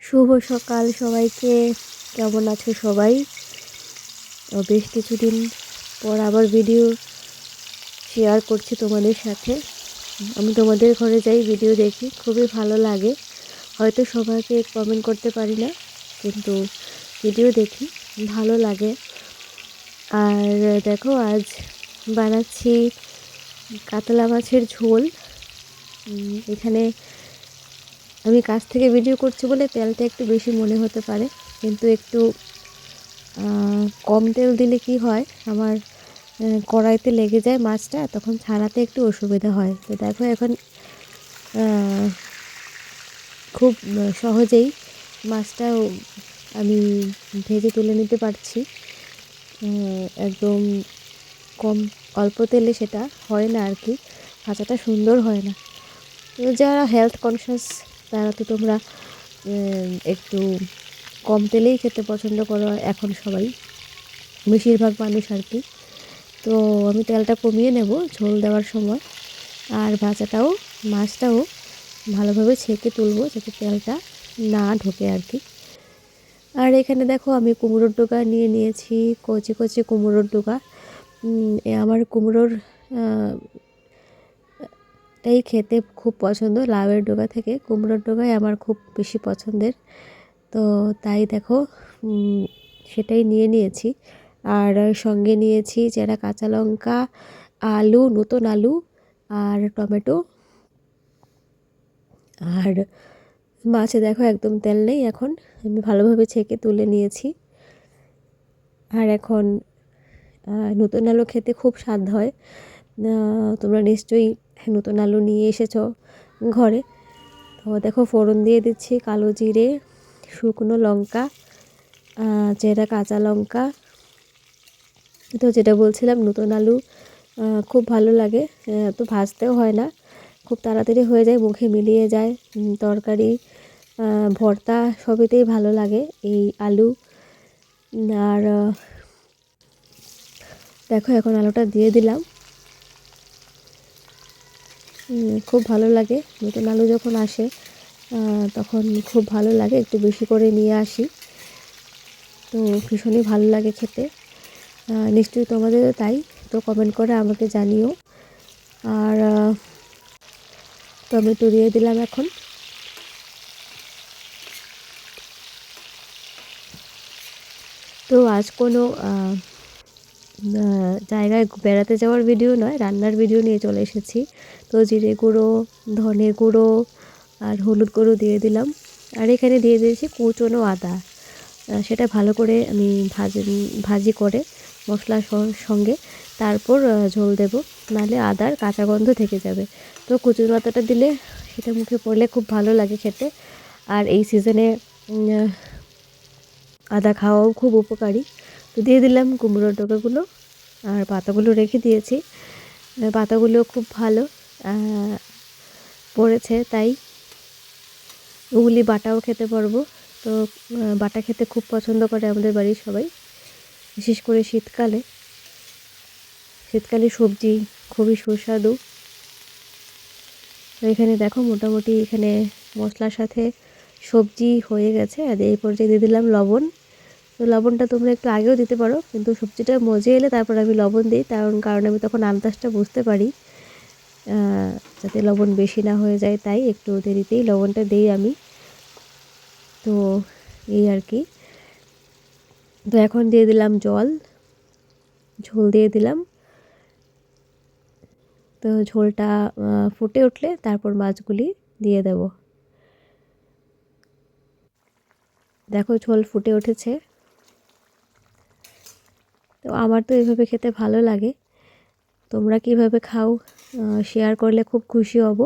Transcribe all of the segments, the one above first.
শুভ সকাল সবাইকে। কেমন আছো সবাই? বেশ কিছুদিন পর আবার ভিডিও শেয়ার করছি তোমাদের সাথে। আমি তোমাদের ঘরে যাই, ভিডিও দেখি, খুবই ভালো লাগে। হয়তো সবাইকে কমেন্ট করতে পারি না, কিন্তু ভিডিও দেখি, ভালো লাগে। আর দেখো, আজ বানাচ্ছি কাতলা মাছের ঝোল। এখানে আমি কাছ থেকে ভিডিও করছি বলে তেলটা একটু বেশি মনে হতে পারে, কিন্তু একটু কম তেল দিলে কি হয়, আমার কড়াইতে লেগে যায় মাছটা, তখন ছাড়াতে একটু অসুবিধা হয়। তো দেখো এখন খুব সহজেই মাছটাও আমি ভেজে তুলে নিতে পারছি। একদম কম অল্প তেলে সেটা হয় না আর কি, ভাজাটা সুন্দর হয় না। তো যারা হেলথ কনসিয়াস তারা তো তোমরা একটু কম তেলেই খেতে পছন্দ করো এখন সবাই, বেশিরভাগ মানুষ আর কি। তো আমি তেলটা কমিয়ে নেব ঝোল দেওয়ার সময়, আর ভাজাটাও মাছটাও ভালোভাবে ছেঁকে তুলবো যাতে তেলটা না ঢোকে আর কি। আর এখানে দেখো, আমি কুমড়োর ডোকা নিয়ে নিয়েছি, কচি কচি কুমড়োর ডোকা। আমার কুমড়োর টাই খেতে খুব পছন্দ, লাউয়ের ডোকা থেকে কুমড়োর ডোকাই আমার খুব বেশি পছন্দের। তো তাই দেখো, সেটাই নিয়ে নিয়েছি। আর সঙ্গে নিয়েছি চেরা কাঁচা লঙ্কা, আলু, নতুন আলু আর টমেটো। আর মাছে দেখো একদম তেল নেই, এখন আমি ভালোভাবে ছেঁকে তুলে নিয়েছি। আর এখন নতুন আলু খেতে খুব স্বাদ হয়। তোমরা নিশ্চয়ই নতুন আলু নিয়ে এসেছো ঘরে। তো দেখো, ফোড়ন দিয়ে দিচ্ছি কালো জিরে, শুকনো লঙ্কা, চেরা কাঁচা লঙ্কা। তো যেটা বলছিলাম, নতুন আলু খুব ভালো লাগে, তো ভাজতেও হয় না, খুব তাড়াতাড়ি হয়ে যায়, মুখে মিলিয়ে যায়। তরকারি, ভর্তা সবেতেই ভালো লাগে এই আলু। আর দেখো, এখন আলুটা দিয়ে দিলাম। খুব ভালো লাগে নতুন আলু যখন আসে, তখন খুব ভালো লাগে, একটু বেশি করে নিয়ে আসি, তো ভীষণই ভালো লাগে খেতে। নিশ্চয়ই তোমাদেরও তাই, তো কমেন্ট করে আমাকে জানিও। আর টমেটো দিয়ে দিলাম এখন। তো আজ কোনো জায়গায় বেড়াতে যাওয়ার ভিডিও নয়, রান্নার ভিডিও নিয়ে চলে এসেছি। তো জিরে গুঁড়ো, ধনে গুঁড়ো আর হলুদ গুঁড়ো দিয়ে দিলাম। আর এখানে দিয়ে দিয়েছি কুচনো আদা, সেটা ভালো করে আমি ভাজি করে মশলার সঙ্গে তারপর ঝোল দেব, নাহলে আদার কাঁচা গন্ধ থেকে যাবে। তো কুচনো আদাটা দিলে সেটা মুখে পড়লে খুব ভালো লাগে খেতে। আর এই সিজনে আদা খাওয়াও খুব উপকারী। তো দিয়ে দিলাম কুমড়োর ডগাগুলো, আর পাতাগুলো রেখে দিয়েছি, পাতাগুলো খুব ভালো পড়েছে, তাই ওগুলি বাটাও খেতে পারবো। তো বাটা খেতে খুব পছন্দ করে আমাদের বাড়ির সবাই, বিশেষ করে শীতকালে। শীতকালে সবজি খুবই সুস্বাদু। তো এখানে দেখো, মোটামুটি এখানে মশলার সাথে সবজি হয়ে গেছে। আর এই পর্যায়ে দিয়ে দিলাম লবণ। তো লবণটা তোমরা একটু আগেও দিতে পারো, কিন্তু সবজিটা মজে এলে তারপর আমি লবণ দিই, কারণ আমি তখন আন্দাজটা বুঝতে পারি, যাতে লবণ বেশি না হয়ে যায়, তাই একটু দেরিতেই লবণটা দিই আমি। তো এই আর কি। তো এখন দিয়ে দিলাম জল, ঝোল দিয়ে দিলাম। তো ঝোলটা ফুটে উঠলে তারপর মাছগুলি দিয়ে দেব। দেখো, ঝোল ফুটে উঠেছে। তো আমার তো এভাবে খেতে ভালো লাগে, তোমরা কিভাবে খাও শেয়ার করলে খুব খুশি হব,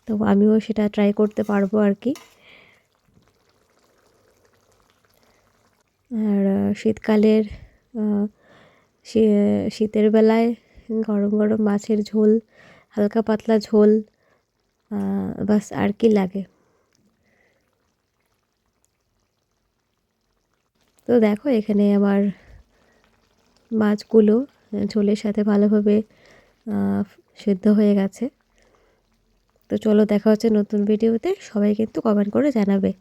তো আমিও সেটা ট্রাই করতে পারবো আর কি। আর শীতকালের শীতের বেলায় গরম গরম মাছের ঝোল, হালকা পাতলা ঝোল, বাস আর কি লাগে। তো দেখো, এখানে আমার মাছগুলো ঝোলের সাথে ভালোভাবে সেদ্ধ হয়ে গেছে। তো চলো, দেখা হচ্ছে নতুন ভিডিওতে। সবাই কিন্তু কমেন্ট করে জানাবে।